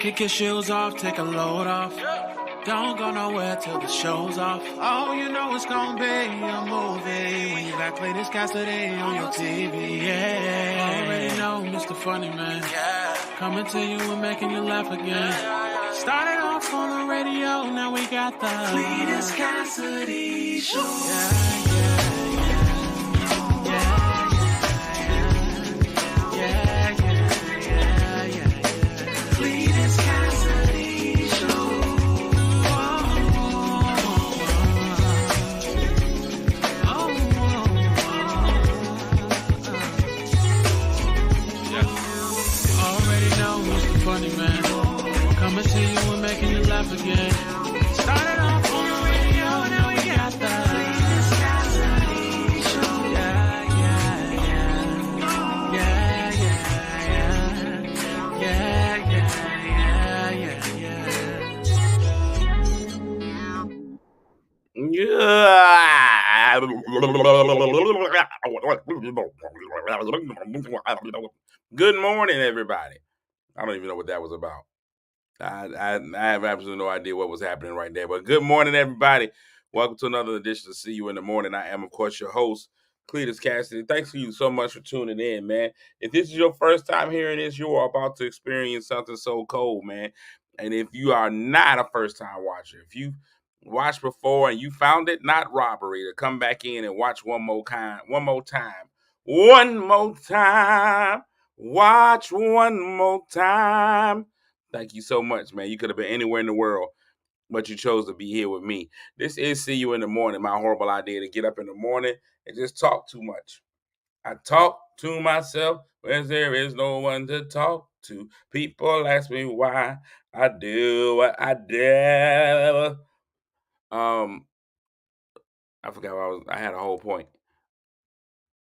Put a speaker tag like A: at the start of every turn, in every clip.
A: Kick your shoes off, take a load off. Don't go nowhere till the show's off. Oh, you know it's gonna be a movie when you got Cletus Cassidy on your TV. Yeah, already know Mr. Funny Man. Coming to you and making you laugh again. Started off on the radio, now we got the Cletus Cassidy Show. Cletus Cassidy Show. Already know Mr. Funny Man. Coming to you and making you laugh again. Started off on the radio, now we got the Cletus Cassidy Show.
B: Good morning, everybody. I don't even know what that was about. I have absolutely no idea what was happening right there. But good morning, everybody. Welcome to another edition of See You in the Morning. I am, of course, your host, Cletus Cassidy. Thanks to you so much for tuning in, man. If this is your first time hearing this, you are about to experience something so cold, man. And if you are not a first-time watcher, if you watched before and you found it not robbery to come back in and watch one more time, watch one more time. Thank you so much, man. You could have been anywhere in the world, but you chose to be here with me. This is See You in the Morning, my horrible idea to get up in the morning and just talk too much. I talk to myself when there is no one to talk to. People ask me why I do what I do. I forgot what I had a whole point.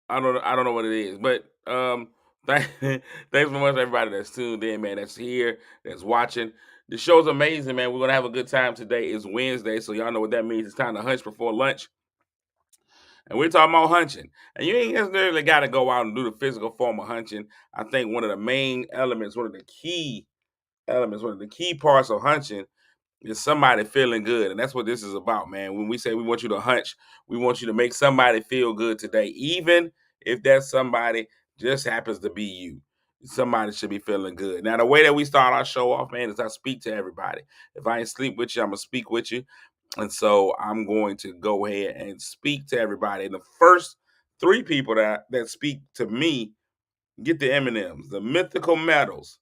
B: I don't know what it is, but thanks so much everybody that's tuned in, man, that's here, that's watching. The show's amazing, man. We're gonna have a good time today. It's Wednesday, so y'all know what that means. It's time to hunch before lunch. And we're talking about hunching. And you ain't necessarily gotta go out and do the physical form of hunching. I think one of the main elements, one of the key parts of hunching is somebody feeling good. And that's what this is about, man. When we say we want you to hunch, we want you to make somebody feel good today, even if that somebody just happens to be you. Somebody should be feeling good. Now, the way that we start our show off, man, is I speak to everybody. If I ain't sleep with you, I'm going to speak with you. And so I'm going to go ahead and speak to everybody. And the first three people that speak to me get the M&Ms, the mythical medals.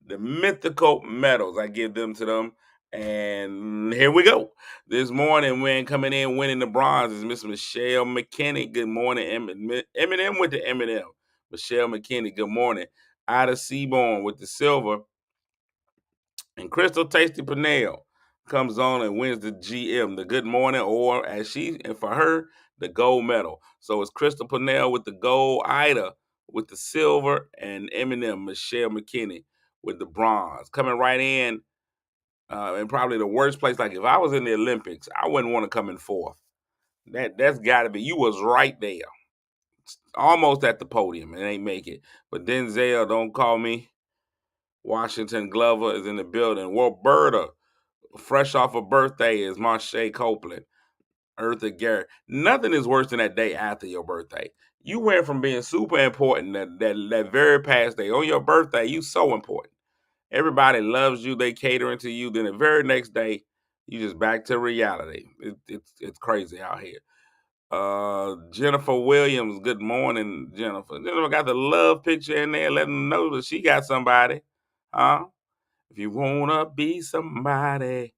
B: The mythical medals. I give them to them. And here we go. This morning, when coming in winning the bronze is Miss Michelle McKinney. Good morning, Eminem with the M&M. Michelle McKinney, good morning. Ida Seaborn with the silver. And Crystal Tasty Pernell comes on and wins the GM, the good morning, or and for her, the gold medal. So it's Crystal Pernell with the gold, Ida with the silver, and Eminem, Michelle McKinney with the bronze. Coming right in probably the worst place. Like if I was in the Olympics, I wouldn't want to come in fourth. That's got to be. You was right there, almost at the podium, and ain't make it. But Denzel, don't call me. Washington Glover is in the building. Roberta, fresh off a birthday, is Marsha Copeland. Eartha Garrett. Nothing is worse than that day after your birthday. You went from being super important that very past day. On your birthday, you so important. Everybody loves you. They catering to you. Then the very next day, you just back to reality. It's crazy out here. Jennifer Williams. Good morning, Jennifer. Jennifer got the love picture in there, letting them know that she got somebody. Huh? If you wanna be somebody.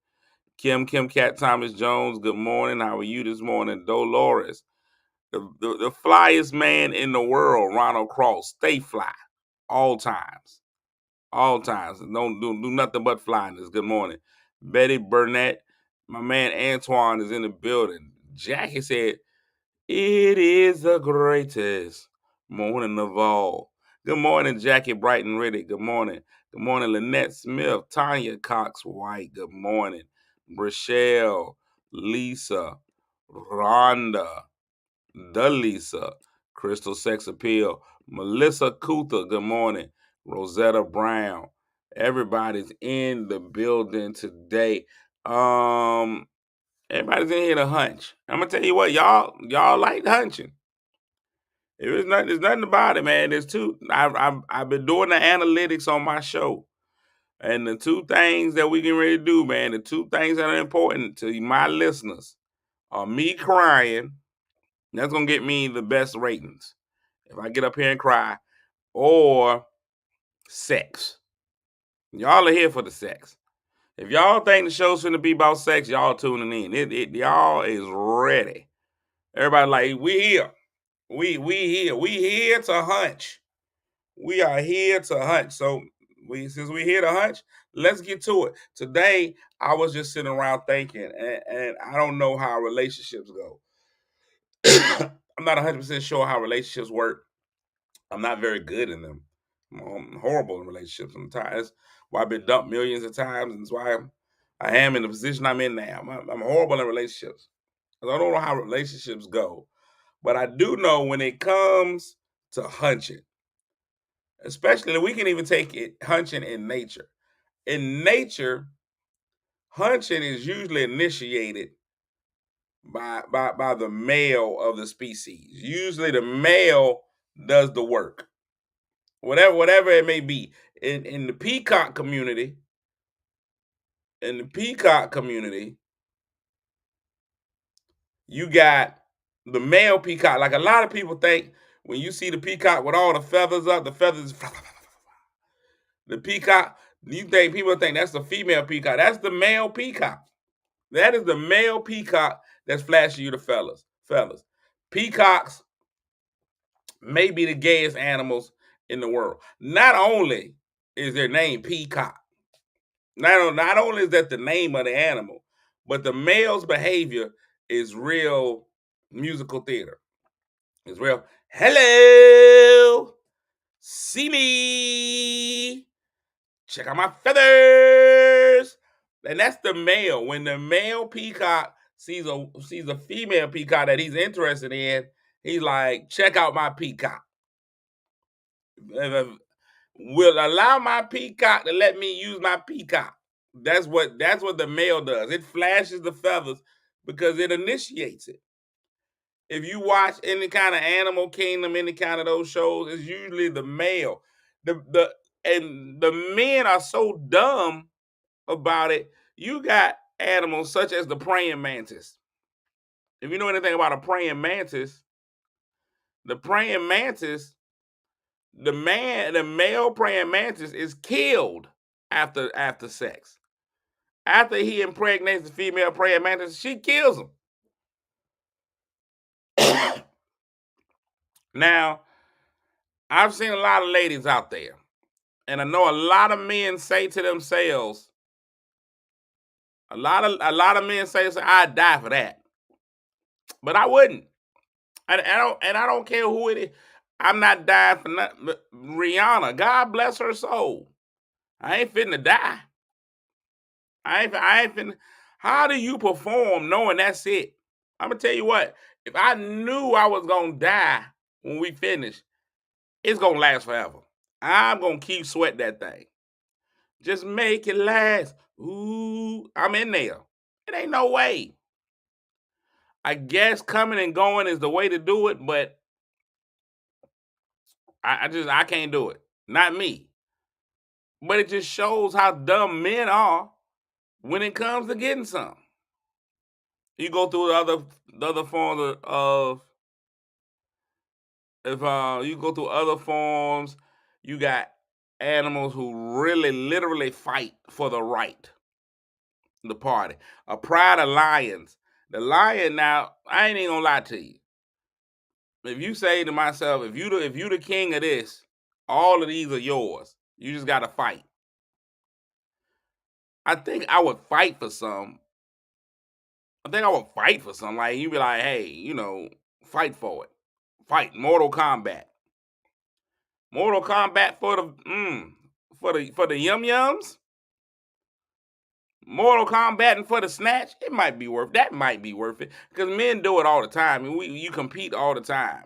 B: Kim Cat Thomas Jones. Good morning. How are you this morning? Dolores. The flyest man in the world, Ronald Cross. Stay fly. All times. All times. Don't do nothing but flying this. Good morning. Betty Burnett. My man Antoine is in the building. Jackie said, it is the greatest morning of all. Good morning, Jackie Brighton Riddick. Good morning. Good morning, Lynette Smith. Tanya Cox White. Good morning. Rochelle. Lisa. Rhonda. The Lisa. Crystal Sex Appeal. Melissa Kuther. Good morning. Rosetta Brown. Everybody's in the building today. Everybody's in here to hunch. I'm gonna tell you what, y'all like hunching. There's nothing about it, man. There's two. I've been doing the analytics on my show, and the two things that we can really do, man. The two things that are important to my listeners are me crying. That's gonna get me the best ratings if I get up here and cry, or sex. Y'all are here for the sex. If y'all think the show's gonna be about sex, y'all tuning in. Y'all is ready. Everybody like, we here. We here. We here to hunch. We are here to hunch. So since we're here to hunch, let's get to it. Today, I was just sitting around thinking, and I don't know how relationships go. I'm not 100% sure how relationships work. I'm not very good in them. I'm horrible in relationships sometimes. That's why I've been dumped millions of times, and that's why I am in the position I'm in now. I'm horrible in relationships. I don't know how relationships go, but I do know when it comes to hunching, especially we can even take it hunching in nature. In nature, hunching is usually initiated by the male of the species. Usually the male does the work. Whatever it may be. In the peacock community, you got the male peacock. Like a lot of people think when you see the peacock with all the feathers up, the feathers, the peacock, people think that's the female peacock. That's the male peacock. That is the male peacock that's flashing you the feathers. Peacocks may be the gayest animals in the world. Not only is their name peacock, not only is that the name of the animal, but the male's behavior is real musical theater. It's real, hello, see me, check out my feathers. And that's the male. When the male peacock sees a female peacock that he's interested in, he's like, check out my peacock. Will allow my peacock to let me use my peacock. That's what the male does. It flashes the feathers because it initiates it. If you watch any kind of Animal Kingdom, any kind of those shows, it's usually the male. And the men are so dumb about it. You got animals such as the praying mantis. If you know anything about a praying mantis, the praying mantis, the male praying mantis is killed after sex. After he impregnates the female praying mantis, she kills him. Now, I've seen a lot of ladies out there, and I know a lot of men say to themselves, a lot of men say, I'd die for that. But I wouldn't. I don't care who it is. I'm not dying for nothing. Rihanna, God bless her soul. I ain't finna die. I ain't finna. How do you perform knowing that's it? I'm gonna tell you what. If I knew I was gonna die when we finish, it's gonna last forever. I'm gonna keep sweat that thing. Just make it last. Ooh, I'm in there. It ain't no way. I guess coming and going is the way to do it, but I can't do it. Not me. But it just shows how dumb men are when it comes to getting some. You go through the other forms of if you go through other forms, you got animals who really literally fight for the right, the party. A pride of lions. The lion now, I ain't even gonna lie to you. If you say to myself, if you the king of this, all of these are yours. You just gotta fight. I think I would fight for some. I think I would fight for some. Like you'd be like, hey, fight for it. Fight. Mortal Kombat. Mortal Kombat for the yum yums. Mortal Kombat and for the snatch. That might be worth it. Because men do it all the time. And you compete all the time.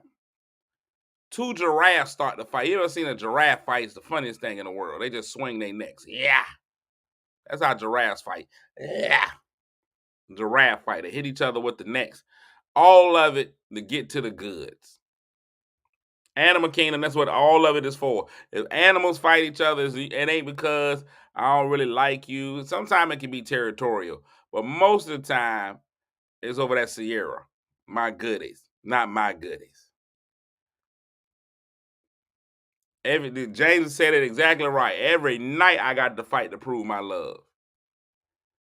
B: two giraffes start to fight. You ever seen a giraffe fight? It's the funniest thing in the world. They just swing their necks. Yeah. That's how giraffes fight. Yeah. Giraffe fight. They hit each other with the necks. All of it to get to the goods. Animal Kingdom, that's what all of it is for. If animals fight each other, it ain't because I don't really like you. Sometimes it can be territorial, but most of the time, it's over that Sierra. My goodies, not my goodies. James said it exactly right. Every night I got to fight to prove my love.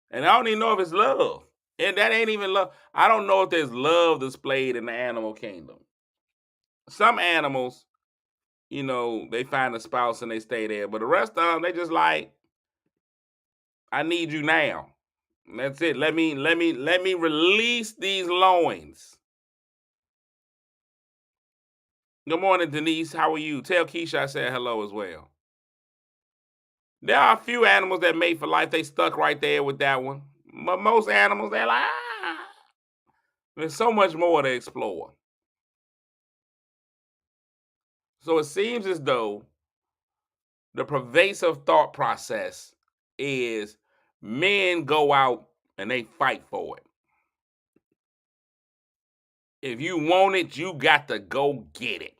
B: And I don't even know if it's love. And that ain't even love. I don't know if there's love displayed in the animal kingdom. Some animals, they find a spouse and they stay there. But the rest of them, they just like, I need you now. That's it. Let me release these loins. Good morning, Denise. How are you? Tell Keisha I said hello as well. There are a few animals that mate for life. They stuck right there with that one. But most animals, they're like, there's so much more to explore. So it seems as though the pervasive thought process is men go out and they fight for it. If you want it, you got to go get it.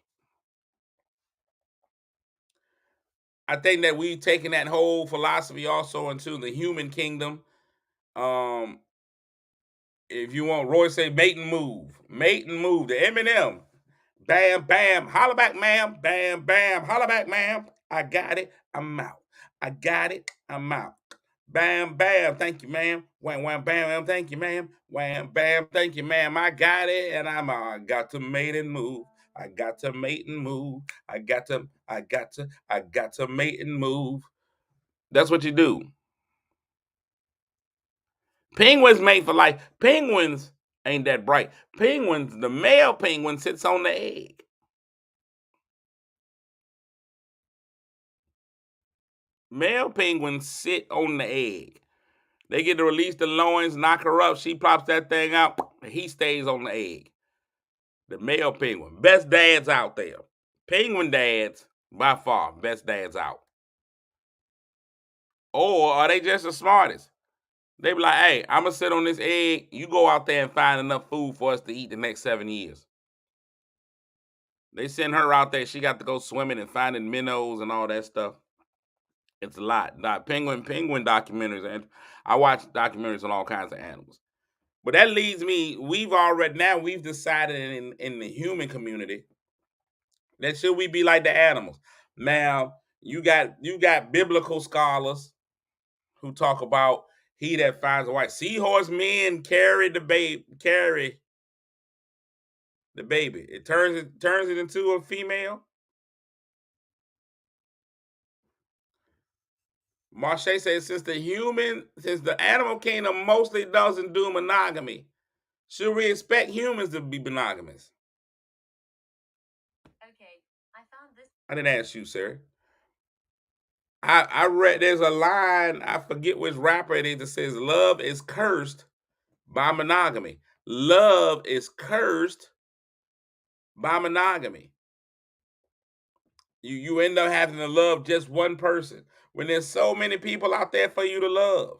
B: I think that we've taken that whole philosophy also into the human kingdom. If you want, Roy say mate and move. Mate and move. The Eminem. Bam, bam, holla back, ma'am. Bam, bam, holla back, ma'am. I got it, I'm out. I got it, I'm out. Bam, bam, thank you, ma'am. Wham, wham, bam, bam, thank you, ma'am. Wham, bam, thank you, ma'am. I got it, and I'm out. I got to mate and move. I got to mate and move. I got to mate and move. That's what you do. Penguins mate for life. Penguins ain't that bright. Penguins, the male penguin sits on the egg. Male penguins sit on the egg. They get to release the loins, knock her up. She pops that thing out. He stays on the egg. The male penguin. Best dads out there. Penguin dads, by far, best dads out. Or are they just the smartest? They be like, hey, I'm going to sit on this egg. You go out there and find enough food for us to eat the next 7 years. They send her out there. She got to go swimming and finding minnows and all that stuff. It's a lot. Penguin documentaries. And I watch documentaries on all kinds of animals. But that leads me, we've decided in the human community that should we be like the animals. Now, you got biblical scholars who talk about he that finds a wife. Seahorse men carry the baby. It turns it into a female. Marche says since the animal kingdom mostly doesn't do monogamy, should we expect humans to be monogamous? Okay, I didn't ask you, sir. I read there's a line, I forget which rapper it is, that says love is cursed by monogamy. Love is cursed by monogamy. You end up having to love just one person when there's so many people out there for you to love.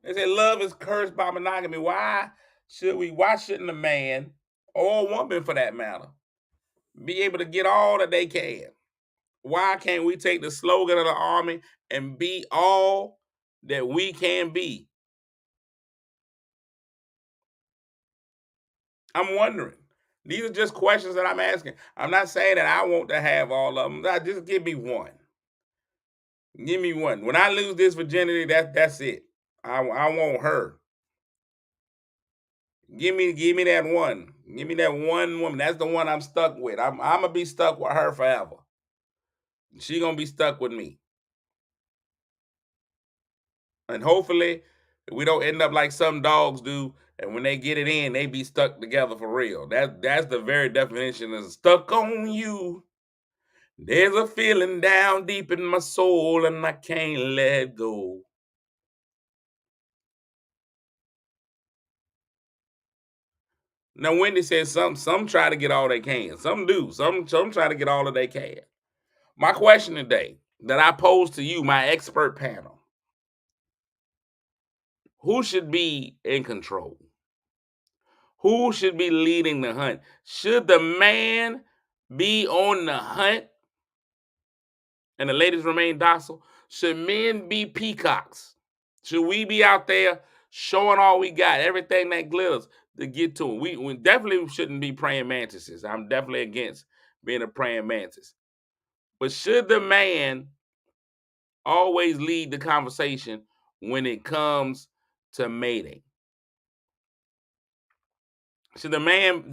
B: They say love is cursed by monogamy. Why shouldn't a man or a woman for that matter be able to get all that they can? Why can't we take the slogan of the army and be all that we can be? I'm wondering. These are just questions that I'm asking. I'm not saying that I want to have all of them. Just give me one. Give me one. When I lose this virginity, that's it. I want her. Give me that one. Give me that one woman. That's the one I'm stuck with. I'm gonna be stuck with her forever. She gonna be stuck with me. And hopefully we don't end up like some dogs do, and when they get it in, they be stuck together for real. That's the very definition of stuck on you. There's a feeling down deep in my soul, and I can't let go. Now, Wendy says some try to get all they can. Some do. Some try to get all that they can. My question today that I pose to you, my expert panel, who should be in control? Who should be leading the hunt? Should the man be on the hunt and the ladies remain docile? Should men be peacocks? Should we be out there showing all we got, everything that glitters to get to it? We definitely shouldn't be praying mantises. I'm definitely against being a praying mantis. But should the man always lead the conversation when it comes to mating? Should the man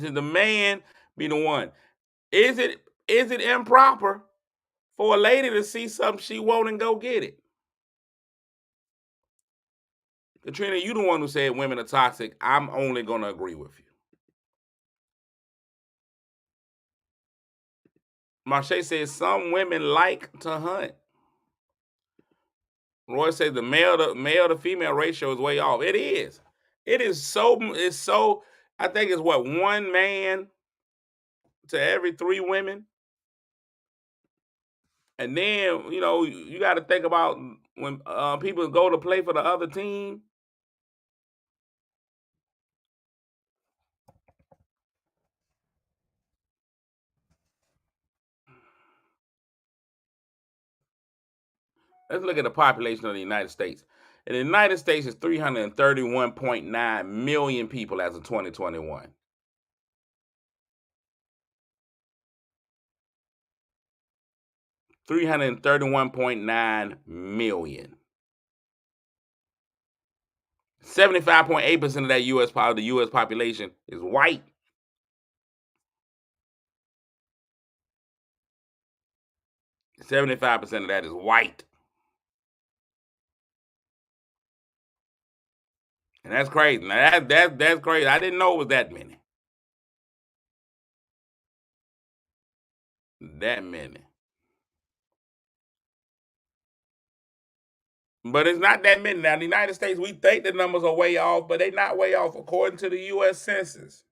B: be the one? Is it improper for a lady to see something she want and go get it? Katrina, you the one who said women are toxic. I'm only gonna agree with you. Marche says some women like to hunt. Roy says the male to female ratio is way off. It is. It is so. It's so. I think it's what, one man to every three women. And then you got to think about when people go to play for the other team. Let's look at the population of the United States. And the United States is 331.9 million people as of 2021. 331.9 million. 75.8% of that the U.S. population is white. 75% of that is white. And that's crazy. Now that's crazy. I didn't know it was that many. That many. But it's not that many. Now, in the United States, we think the numbers are way off, but they're not way off according to the U.S. Census.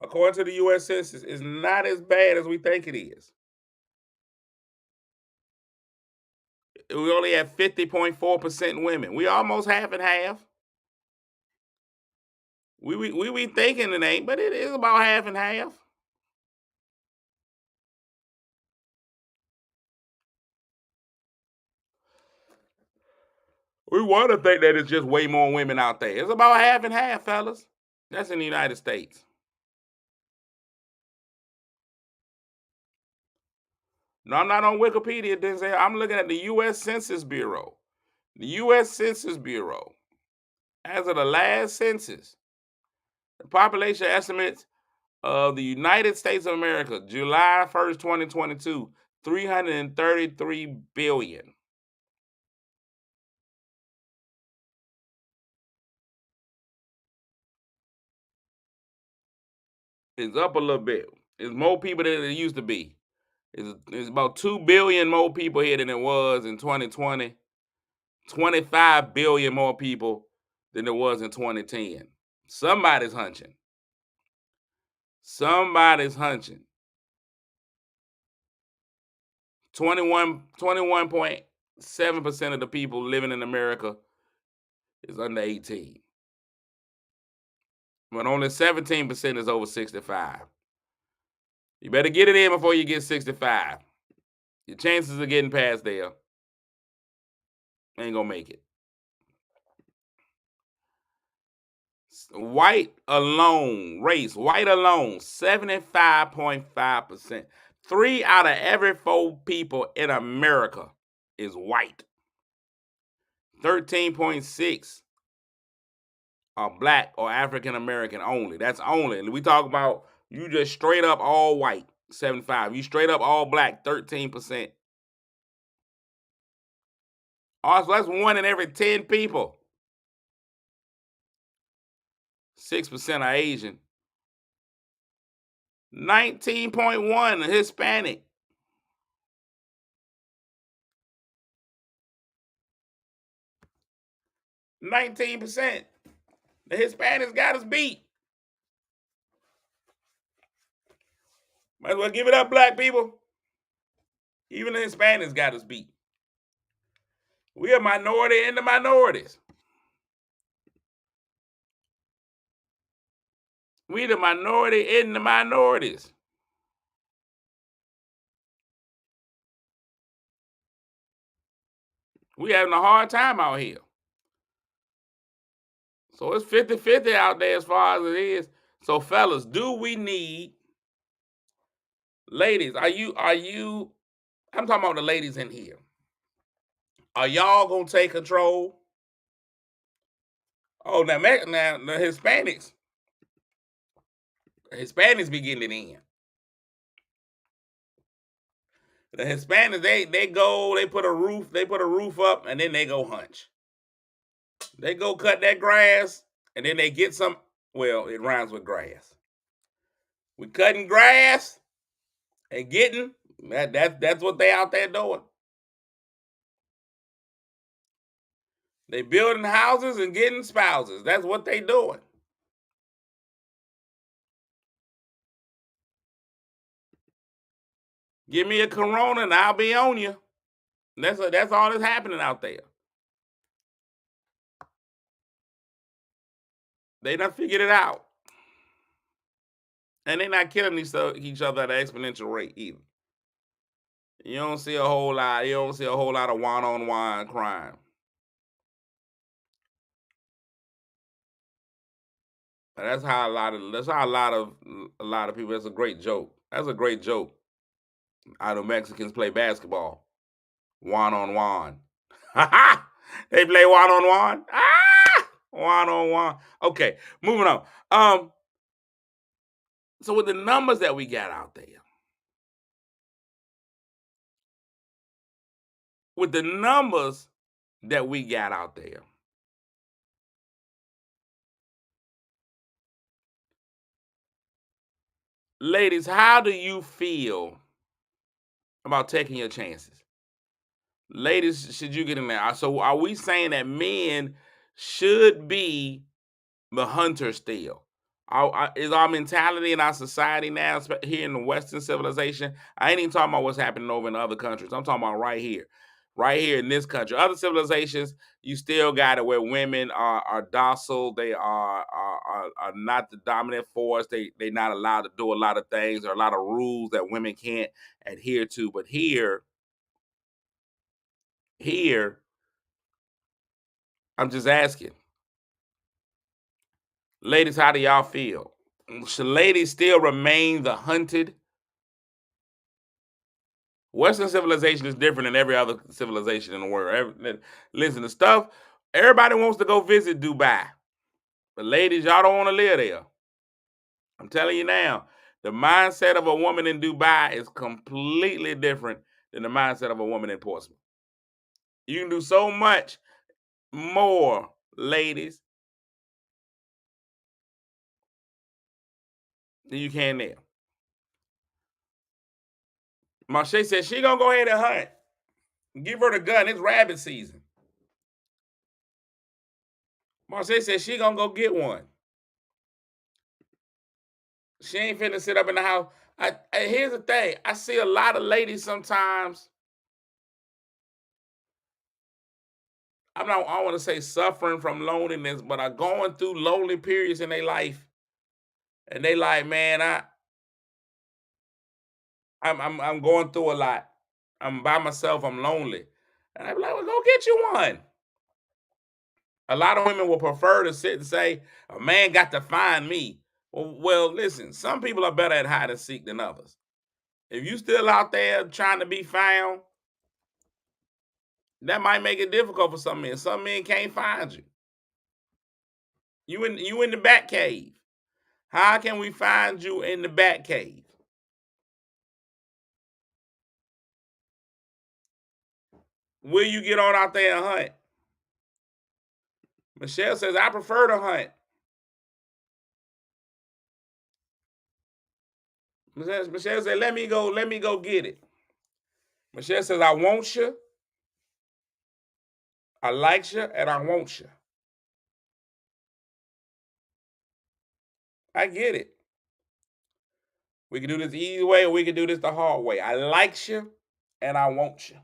B: According to the U.S. Census, it's not as bad as we think it is. We only have 50.4% women. We almost half and half. We be thinking it ain't, but it is about half and half. We want to think that it's just way more women out there. It's about half and half, fellas. That's in the United States. No, I'm not on Wikipedia, Denzel. I'm looking at the U.S. Census Bureau. The U.S. Census Bureau, as of the last census, the population estimates of the United States of America, July 1st, 2022, 333 billion. It's up a little bit. It's more people than it used to be. It's about 2 billion more people here than it was in 2020. 25 billion more people than there was in 2010. Somebody's hunching. Somebody's hunching. 21.7% of the people living in America is under 18. But only 17% is over 65. You better get it in before you get 65. Your chances of getting past there ain't gonna make it. White alone, 75.5%. 3 out of every 4 people in America is white. 13.6 are black or African American only. That's only. We talk about you just straight up all white, 75. You straight up all black, 13%. Also, that's 1 in every 10 people. 6% are Asian. 19.1 are Hispanic. 19%. The Hispanics got us beat. Might as well give it up, black people. Even the Hispanics got us beat. We a minority in the minorities. We the minority in the minorities. We having a hard time out here. So it's 50-50 out there as far as it is. So fellas, do we need ladies? Are you I'm talking about the ladies in here. Are y'all gonna take control? Oh, now the Hispanics be getting it in. The Hispanics, they go, they put a roof up, and then they go hunch. They go cut that grass, and then they get some. Well, it rhymes with grass. We cutting grass and getting that's what they out there doing. They building houses and getting spouses. That's what they doing. Give me a Corona and I'll be on you. That's all that's happening out there. They done figured it out. And they're not killing each other at an exponential rate either. You don't see a whole lot. You don't see a whole lot of one-on-one crime. That's how a lot of people. That's a great joke. That's a great joke. How the Mexicans play basketball, one on one. They play one on one. One on one. Okay, moving on. So with the numbers that we got out there, with the numbers that we got out there, ladies, how do you feel about taking your chances? Ladies, should you get in there? So are we saying that men should be the hunter still? Is our mentality in our society now, here in the Western civilization? I ain't even talking about what's happening over in other countries. I'm talking about right here in this country. Other civilizations, you still got it where women are docile. They are not the dominant force. They're not allowed to do a lot of things. There are a lot of rules that women can't adhere to. But here, I'm just asking, ladies, how do y'all feel? Should ladies still remain the hunted? Western civilization is different than every other civilization in the world. Listen, the stuff, everybody wants to go visit Dubai, but ladies, y'all don't want to live there. I'm telling you now, the mindset of a woman in Dubai is completely different than the mindset of a woman in Portsmouth. You can do so much more, ladies, than you can there. Marche said she gonna go ahead and hunt. Give her the gun. It's rabbit season. Marche said she gonna go get one. She ain't finna sit up in the house. Here's the thing. I see a lot of ladies sometimes. I don't want to say suffering from loneliness, but are going through lonely periods in their life, and they like, man, I'm going through a lot. I'm by myself. I'm lonely, and I'm like, well, go get you one. A lot of women will prefer to sit and say, a man got to find me. Well, listen, some people are better at hide and seek than others. If you still out there trying to be found, that might make it difficult for some men. Some men can't find you. You in the back cave. How can we find you in the back cave? Will you get on out there and hunt? Michelle says, I prefer to hunt. Michelle said, let me go get it. Michelle says, I want you, I like you, and I want you. I get it. We can do this the easy way, or we can do this the hard way. I likes you, and I want you.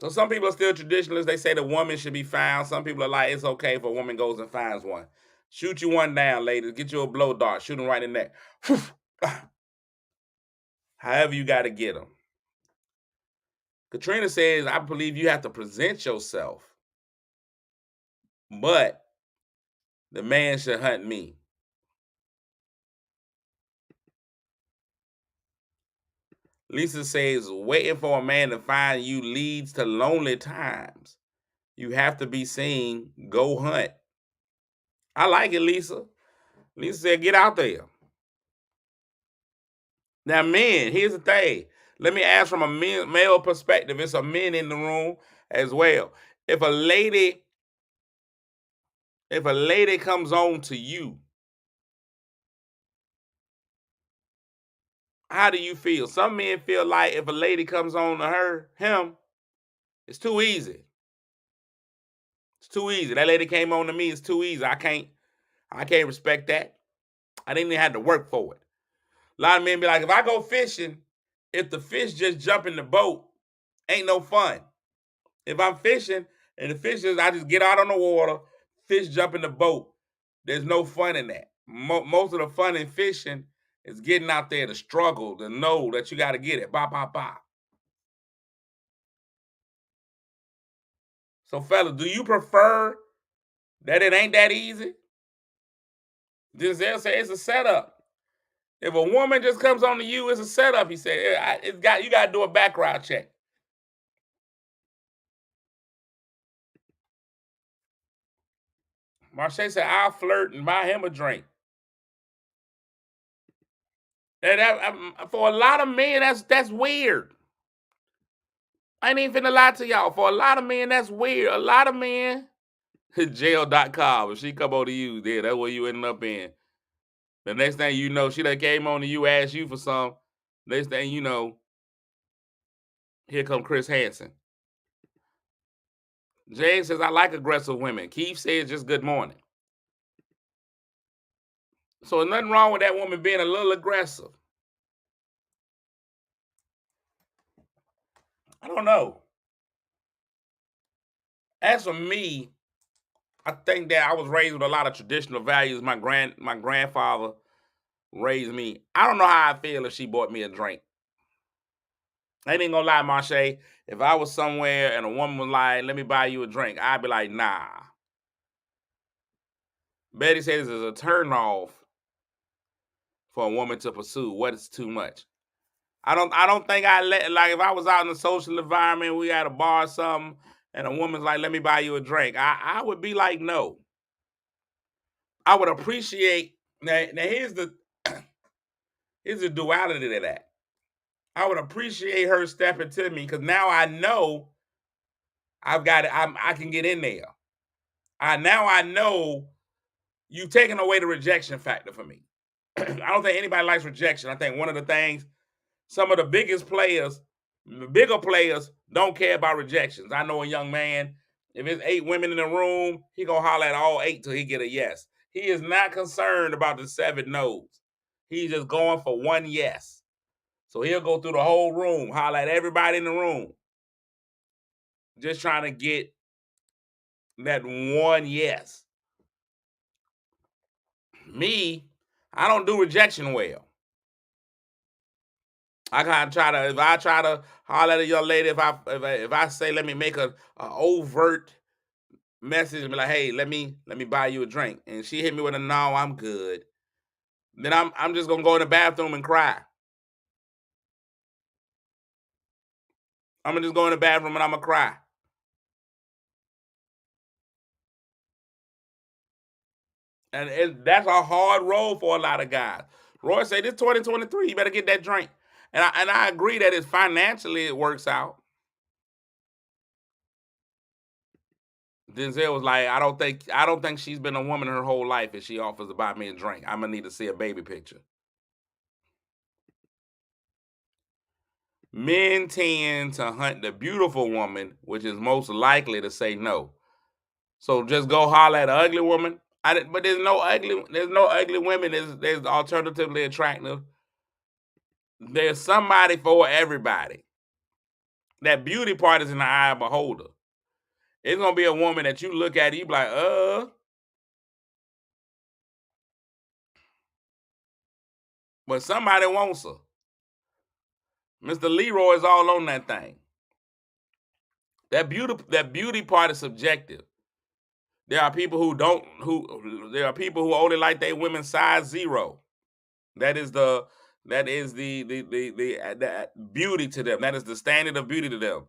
B: So some people are still traditionalists. They say the woman should be found. Some people are like, it's okay if a woman goes and finds one. Shoot you one down, ladies. Get you a blow dart. Shoot him right in the neck. However you got to get them. Katrina says, I believe you have to present yourself, but the man should hunt me. Lisa says, waiting for a man to find you leads to lonely times. You have to be seen. Go hunt. I like it, Lisa. Lisa said, get out there. Now, men, here's the thing. Let me ask from a male perspective. It's some men in the room as well. If a lady comes on to you, how do you feel? Some men feel like if a lady comes on to him, it's too easy. It's too easy. That lady came on to me. It's too easy. I can't respect that. I didn't even have to work for it. A lot of men be like, if I go fishing, if the fish just jump in the boat, ain't no fun. If I'm fishing and the fish I just get out on the water, fish jump in the boat. There's no fun in that. Most of the fun in fishing is getting out there to struggle, to know that you got to get it. Bop, bop, bop. So, fellas, do you prefer that it ain't that easy? Denzel said it's a setup. If a woman just comes on to you, it's a setup. He said you got to do a background check. Marche said I'll flirt and buy him a drink. And for a lot of men, that's weird. I ain't even finna lie to y'all. For a lot of men, that's weird. A lot of men, jail.com. If she come on to you, there, that's where you ending up in. The next thing you know, she done came on to you, asked you for some. Next thing you know, here come Chris Hansen. James says, I like aggressive women. Keith says, just good morning. So there's nothing wrong with that woman being a little aggressive. I don't know. As for me, I think that I was raised with a lot of traditional values. My grandfather raised me. I don't know how I feel if she bought me a drink. I ain't gonna lie, Marche. If I was somewhere and a woman was like, let me buy you a drink, I'd be like, nah. Betty says it's a turn off for a woman to pursue what is too much. I don't think I let, like, if I was out in a social environment, we at a bar or something, and a woman's like, let me buy you a drink, I would be like, no. I would appreciate, now here's the duality to that. I would appreciate her stepping to me because now I know I've got it. I can get in there. Now I know you've taken away the rejection factor for me. I don't think anybody likes rejection. I think one of the things, some of the biggest players, the bigger players, don't care about rejections. I know a young man, if it's 8 women in the room, he gonna holler at all 8 till he get a yes. He is not concerned about the 7 no's. He's just going for one yes. So he'll go through the whole room, holler at everybody in the room, just trying to get that one yes. Me, I don't do rejection well. I gotta try to, if I try to holler at a young lady, if I say let me make a overt message and be like, hey, let me buy you a drink, and she hit me with a no, I'm good, then I'm just gonna go in the bathroom and cry. I'm gonna just go in the bathroom and I'm gonna cry. And that's a hard road for a lot of guys. Roy said, this 2023, you better get that drink. And I agree that it's financially it works out. Denzel was like, I don't think she's been a woman her whole life if she offers to buy me a drink. I'm gonna need to see a baby picture. Men tend to hunt the beautiful woman, which is most likely to say no. So just go holler at an ugly woman. But there's no ugly. There's no ugly women. There's alternatively attractive. There's somebody for everybody. That beauty part is in the eye of the beholder. It's gonna be a woman that you look at, and you be like, but somebody wants her. Mr. Leroy is all on that thing. That beauty part is subjective. There are people who don't there are people who only like their women size 0. That is the beauty to them. That is the standard of beauty to them.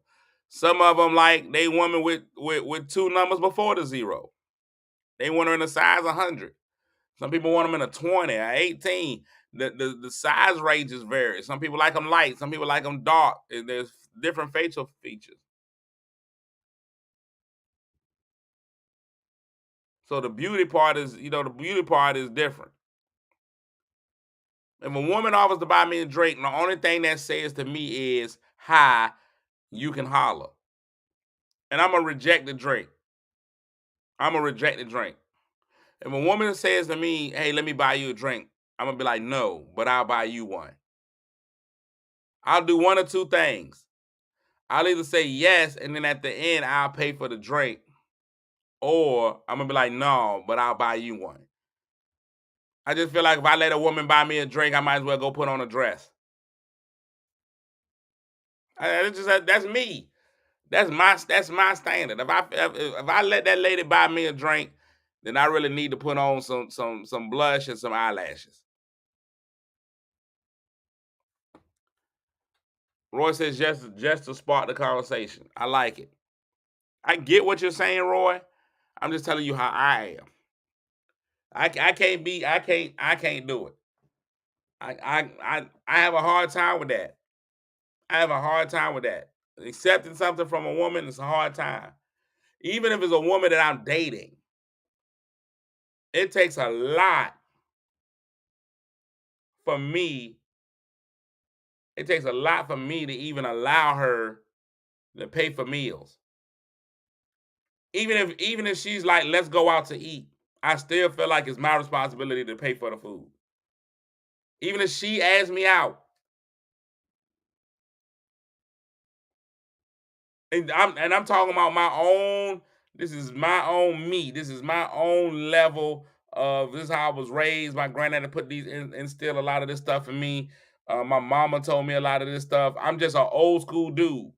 B: Some of them like they woman with 2 numbers before the 0. They want her in a size 100. Some people want them in a 20 or 18. The size ranges vary. Some people like them light. Some people like them dark. There's different facial features. So the beauty part is, different. If a woman offers to buy me a drink, the only thing that says to me is, "Hi, you can holler," and I'm gonna reject the drink. If a woman says to me, "Hey, let me buy you a drink," I'm gonna be like, "No, but I'll buy you one." I'll do one or two things. I'll either say yes, and then at the end I'll pay for the drink, or I'm gonna be like, "No, but I'll buy you one." I just feel like if I let a woman buy me a drink, I might as well go put on a dress. That's me. That's my standard. If I let that lady buy me a drink, then I really need to put on some blush and some eyelashes. Roy says just to spark the conversation. I like it. I get what you're saying, Roy. I'm just telling you how I am. I can't do it. I have a hard time with that. Accepting something from a woman is a hard time. Even if it's a woman that I'm dating, it takes a lot for me. It takes a lot for me to even allow her to pay for meals. Even if she's like, let's go out to eat, I still feel like it's my responsibility to pay for the food. Even if she asks me out. And I'm talking about my own. This is my own me. This is my own level of this is how I was raised. My granddaddy put instilled a lot of this stuff in me. My mama told me a lot of this stuff. I'm just an old school dude.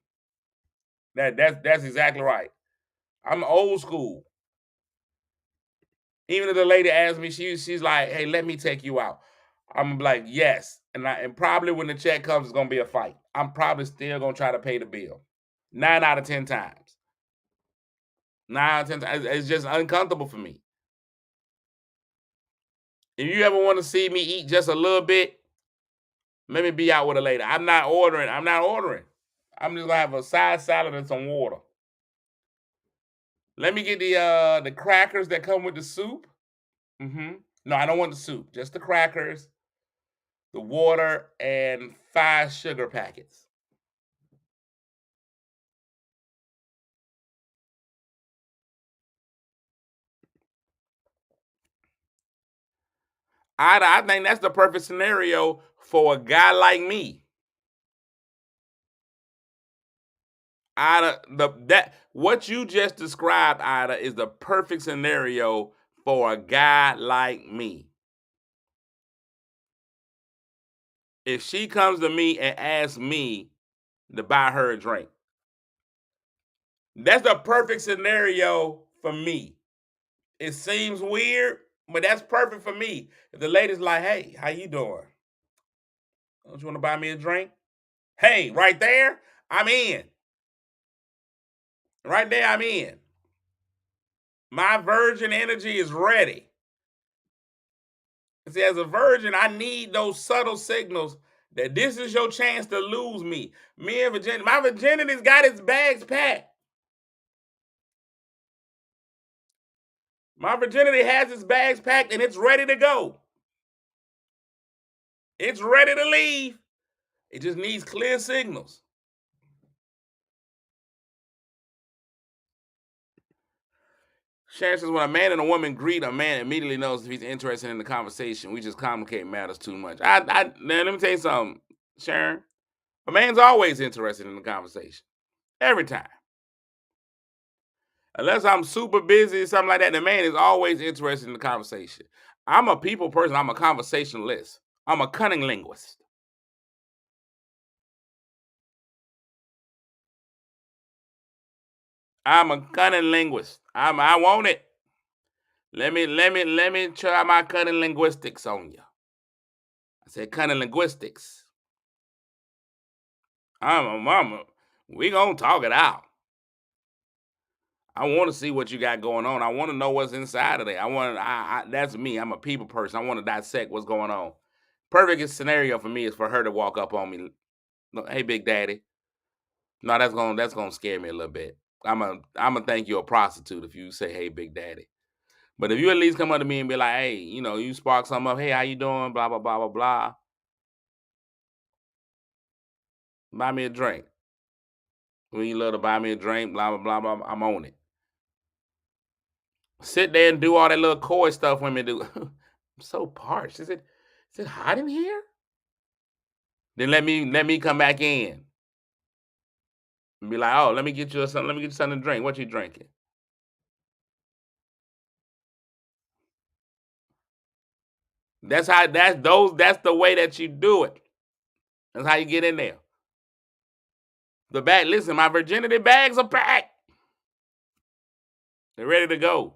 B: That's exactly right. I'm old school. Even if the lady asks me, she's like, "Hey, let me take you out." I'm like, "Yes," and probably when the check comes, it's gonna be a fight. I'm probably still gonna try to pay the bill. 9 out of 10 times. 9 out of 10 times. It's just uncomfortable for me. If you ever want to see me eat just a little bit, let me be out with a lady. I'm not ordering. I'm just gonna have a side salad and some water. Let me get the crackers that come with the soup. No, I don't want the soup. Just the crackers, the water, and 5 sugar packets. I think that's the perfect scenario for a guy like me. Ida, that what you just described, Ida, is the perfect scenario for a guy like me. If she comes to me and asks me to buy her a drink, that's the perfect scenario for me. It seems weird, but that's perfect for me. If the lady's like, "Hey, how you doing? Don't you want to buy me a drink?" Hey, right there, I'm in. Right there, I'm in. My virgin energy is ready. See, as a virgin, I need those subtle signals that this is your chance to lose me. Me and virginity, my virginity's got its bags packed. My virginity has its bags packed and it's ready to go. It's ready to leave. It just needs clear signals. Sharon says, when a man and a woman greet, a man immediately knows if he's interested in the conversation. We just complicate matters too much. Now, let me tell you something, Sharon. A man's always interested in the conversation. Every time. Unless I'm super busy or something like that, the man is always interested in the conversation. I'm a people person. I'm a conversationalist. I'm a cunning linguist. I'm a cunning linguist. I want it. Let me try my cunning linguistics on you. I said cunning linguistics. I'm a mama. We gonna talk it out. I want to see what you got going on. I want to know what's inside of there. That's me. I'm a people person. I want to dissect what's going on. Perfect scenario for me is for her to walk up on me. Hey, Big Daddy. No, that's gonna scare me a little bit. I'm gonna think you're a prostitute if you say, "Hey, Big Daddy." But if you at least come up to me and be like, "Hey, you spark something up. Hey, how you doing? Blah blah blah blah blah. Buy me a drink. When you love to buy me a drink, blah blah blah blah. I'm on it. Sit there and do all that little coy stuff women do. I'm so parched. Is it hot in here? Then let me come back in and be like, oh, let me get you something. Let me get you something to drink. What you drinking? That's the way that you do it. That's how you get in there. The bag, listen, my virginity bags are packed. They're ready to go.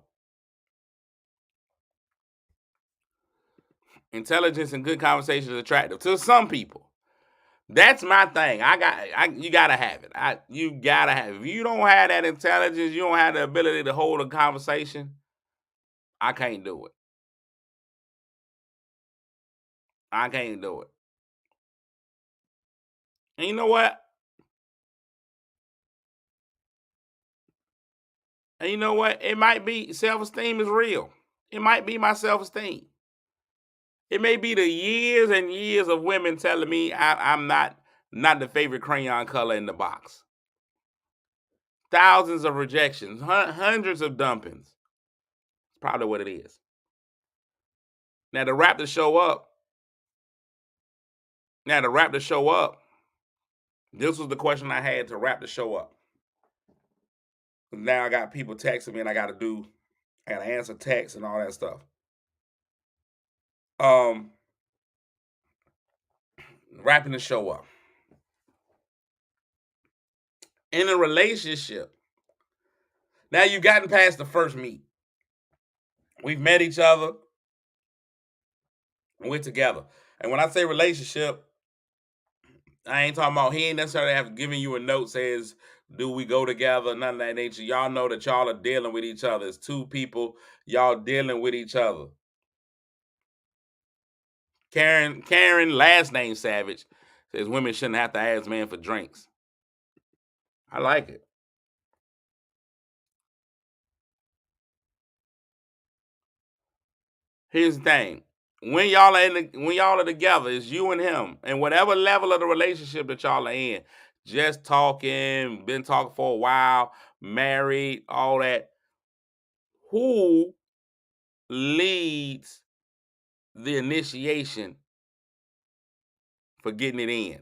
B: Intelligence and good conversation is attractive to some people. That's my thing. You gotta have it. You gotta have it. If you don't have that intelligence, you don't have the ability to hold a conversation. I can't do it. I can't do it. And you know what? And you know what? It might be self-esteem is real. It might be my self-esteem. It may be the years and years of women telling me I'm not the favorite crayon color in the box. Thousands of rejections, hundreds of dumpings. It's probably what it is. Now to wrap the show up. This was the question I had to wrap the show up. Now I got people texting me and I gotta answer texts and all that stuff. Um Wrapping the show up. In a relationship, now you've gotten past the first meet. We've met each other. We're together. And when I say relationship, I ain't talking about he ain't necessarily have given you a note says, do we go together? None of that nature. Y'all know that y'all are dealing with each other. It's two people, y'all dealing with each other. Karen, last name Savage, says women shouldn't have to ask men for drinks. I like it. Here's the thing. When y'all are together, it's you and him. And whatever level of the relationship that y'all are in, just talking, been talking for a while, married, all that. Who leads the initiation for getting it in?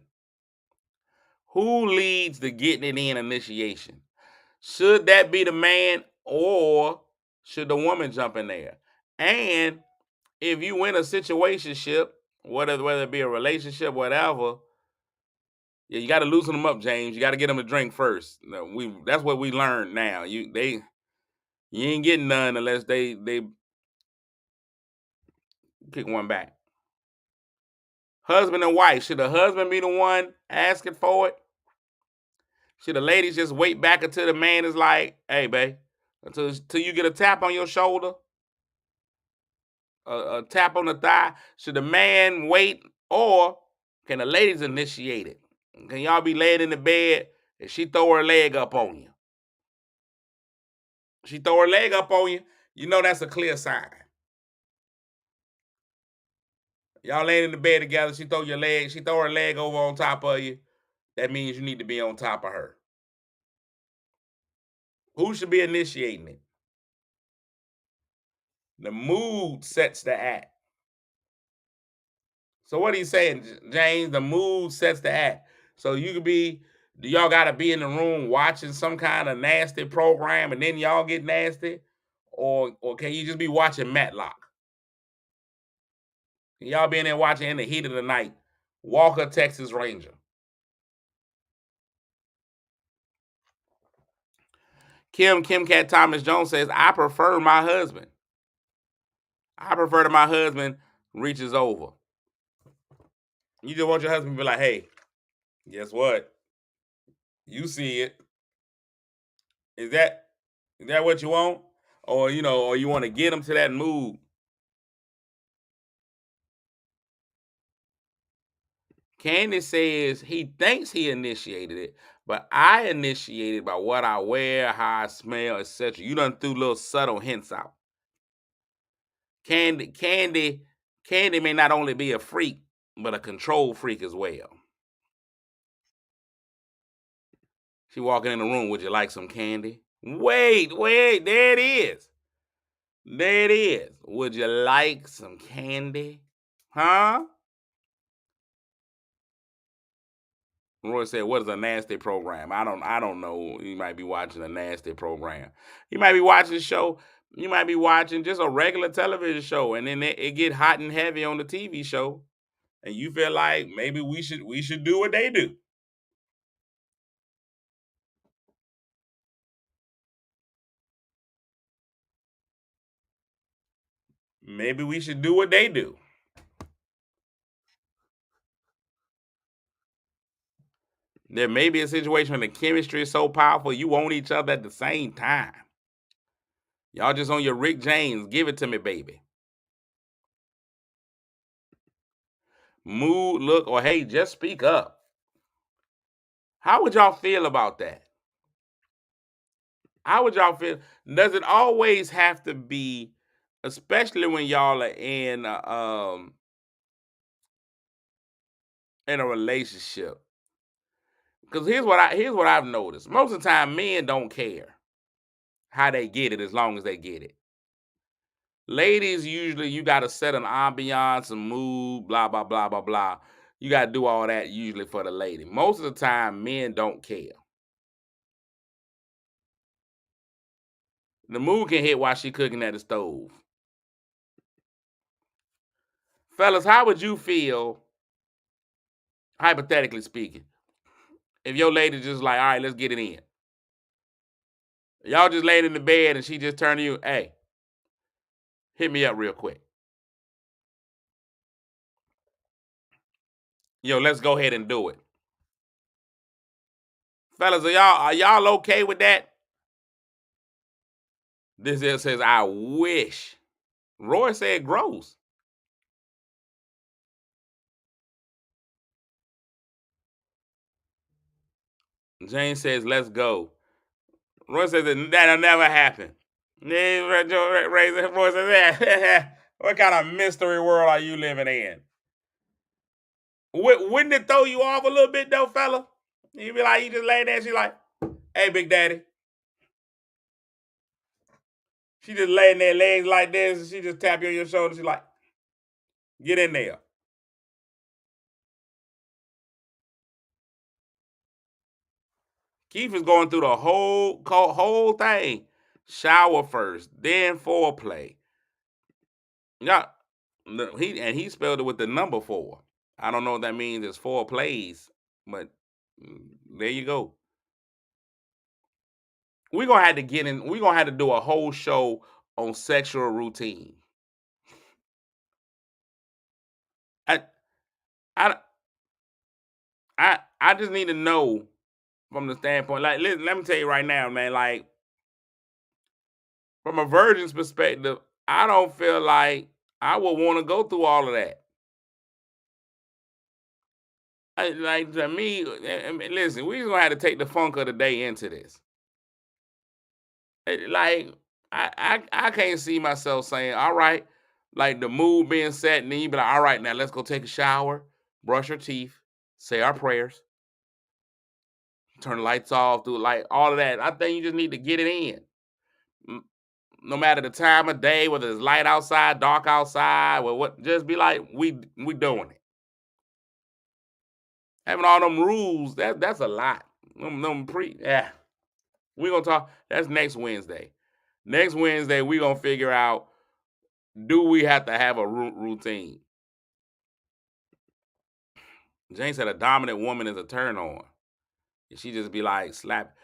B: Who leads the getting it in initiation? Should that be the man or should the woman jump in there? And if you in a situationship, whether it be a relationship, whatever, yeah, you got to loosen them up, James. You got to get them to drink first. That's what we learned now. You ain't getting none unless they kick one back. Husband and wife, should the husband be the one asking for it? Should the ladies just wait back until the man is like, hey, babe, until you get a tap on your shoulder, a tap on the thigh? Should the man wait, or can the ladies initiate it? Can y'all be laying in the bed and she throw her leg up on you? She throw her leg up on you, you know that's a clear sign. Y'all laying in the bed together, she throw her leg over on top of you. That means you need to be on top of her. Who should be initiating it? The mood sets the act. So what he's saying, James, the mood sets the act. So you could be, y'all got to be in the room watching some kind of nasty program, and then y'all get nasty, or can you just be watching Matlock? Y'all be in there watching in the heat of the night, Walker, Texas Ranger. Kim Cat Thomas Jones says, I prefer my husband. I prefer that my husband reaches over. You just want your husband to be like, hey, guess what? You see it. Is that what you want? Or or you want to get him to that mood. Candy says he thinks he initiated it, but I initiated by what I wear, how I smell, etc. You done threw little subtle hints out. Candy may not only be a freak, but a control freak as well. She walking in the room, would you like some candy? Wait, there it is. There it is. Would you like some candy? Huh? Roy said, "What is a nasty program?" I don't know. You might be watching a nasty program. You might be watching a show. You might be watching just a regular television show, and then it get hot and heavy on the TV show, and you feel like maybe we should do what they do. Maybe we should do what they do. There may be a situation where the chemistry is so powerful you want each other at the same time. Y'all just on your Rick James, give it to me, baby. Mood, look, or hey, just speak up. How would y'all feel about that? How would y'all feel? Does it always have to be, especially when y'all are in a relationship? Because here's what I've noticed. Most of the time, men don't care how they get it as long as they get it. Ladies, usually you got to set an ambiance, a mood, blah blah blah blah blah. You got to do all that usually for the lady. Most of the time, men don't care. The mood can hit while she cooking at the stove. Fellas, how would you feel, hypothetically speaking, if your lady just like, all right, let's get it in. Y'all just laying in the bed and she just turned to you, hey, hit me up real quick. Let's go ahead and do it. Fellas, are y'all okay with that? This here says, I wish. Roy said gross. Jane says, let's go. Roy says that'll never happen. Roy says, what kind of mystery world are you living in? Wouldn't it throw you off a little bit though, fella? You be like, you just lay there and she like, hey, Big Daddy. She just laying there, legs like this, and she just tap you on your shoulder. She like, get in there. Keith is going through the whole thing. Shower first, then foreplay. Yeah, he spelled it with the number 4. I don't know what that means. It's 4 plays, but there you go. We're gonna have to get in. We're gonna have to do a whole show on sexual routine. I I I just need to know from the standpoint. Like, listen, let me tell you right now, man. Like, from a virgin's perspective, I don't feel like I would want to go through all of that. Like, to me, I mean, listen, we just gonna have to take the funk of the day into this. Like, I can't see myself saying, all right, like the mood being set, and then you be like, all right, now let's go take a shower, brush our teeth, say our prayers, turn the lights off, do like all of that. I think you just need to get it in. no matter the time of day, whether it's light outside, dark outside, or what, just be like, we doing it. Having all them rules, that's a lot. We're gonna talk. That's next Wednesday. Next Wednesday, we're gonna figure out, do we have to have a routine? Jane said a dominant woman is a turn on. She just be like slap.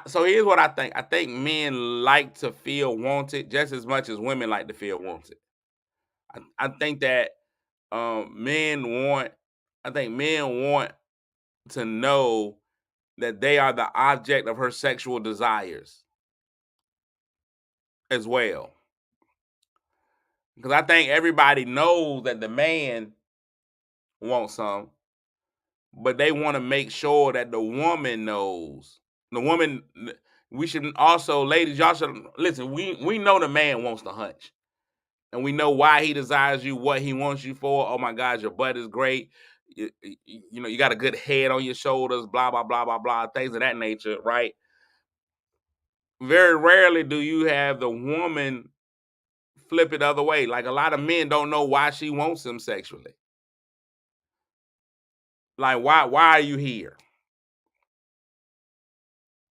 B: So here's what I think. I think men like to feel wanted just as much as women like to feel wanted. I think that men want to know that they are the object of her sexual desires as well. Because I think everybody knows that the man wants some, but they want to make sure that the woman knows. The woman, we should also, ladies, y'all should listen. We know the man wants the hunch, and we know why he desires you, what he wants you for. Oh my God, your butt is great. You know, you got a good head on your shoulders, blah, blah, blah, blah, blah, things of that nature, right? Very rarely do you have the woman flip it the other way. Like, a lot of men don't know why she wants him sexually. Like, why are you here?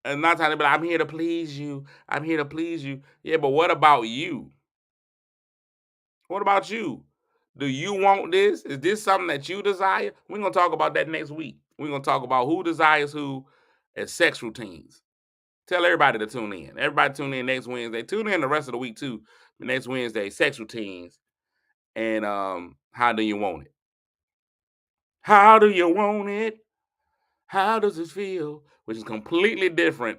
B: And not trying to be like, I'm here to please you. I'm here to please you. Yeah, but what about you? What about you? Do you want this? Is this something that you desire? We're going to talk about that next week. We're going to talk about who desires who as sex routines. Tell everybody to tune in. Everybody tune in next Wednesday. Tune in the rest of the week too. Next Wednesday, sex routines. And how do you want it? How do you want it? How does it feel? Which is completely different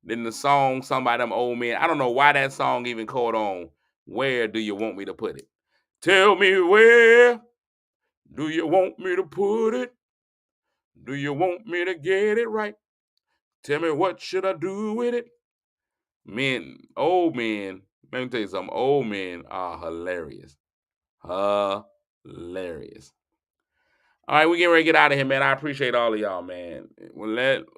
B: than the song Somebody Them Old Men. I don't know why that song even caught on. Where do you want me to put it? Tell me, where do you want me to put it? Do you want me to get it right? Tell me, what should I do with it? Old men, let me tell you something. Old men are hilarious. Hilarious. All right, we getting ready to get out of here, man. I appreciate all of y'all, man.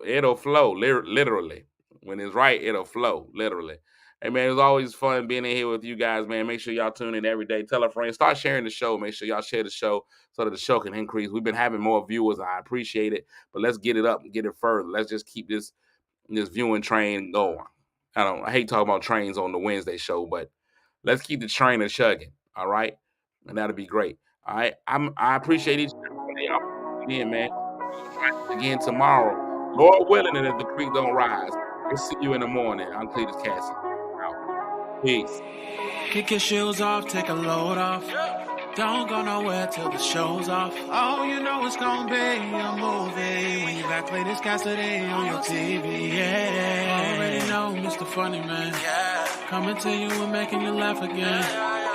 B: It'll flow, literally. When it's right, it'll flow, literally. Hey, man, it was always fun being in here with you guys, man. Make sure y'all tune in every day. Tell a friend. Start sharing the show. Make sure y'all share the show so that the show can increase. We've been having more viewers. I appreciate it. But let's get it up and get it further. Let's just keep this viewing train going. I hate talking about trains on the Wednesday show, but let's keep the train a chugging, all right? And that'll be great. All right. I appreciate each and every one of y'all again, man. We'll try again tomorrow. Lord willing, and if the creek don't rise, we'll see you in the morning. I'm Cletus Cassie. Out. Peace.
A: Kick your shoes off, take a load off. Don't go nowhere till the show's off. Oh, you know it's gonna be a movie when you got Cletus Cassidy on your TV. Yeah, already know Mr. Funny Man. Coming to you and making you laugh again.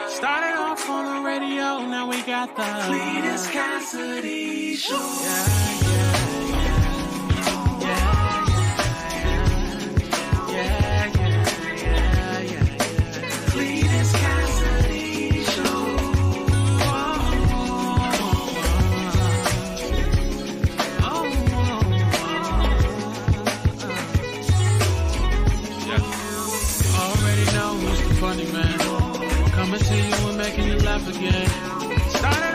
A: Started off on the radio, now we got the Cletus Cassidy Show. Funny Man, coming to you and making you laugh again. Started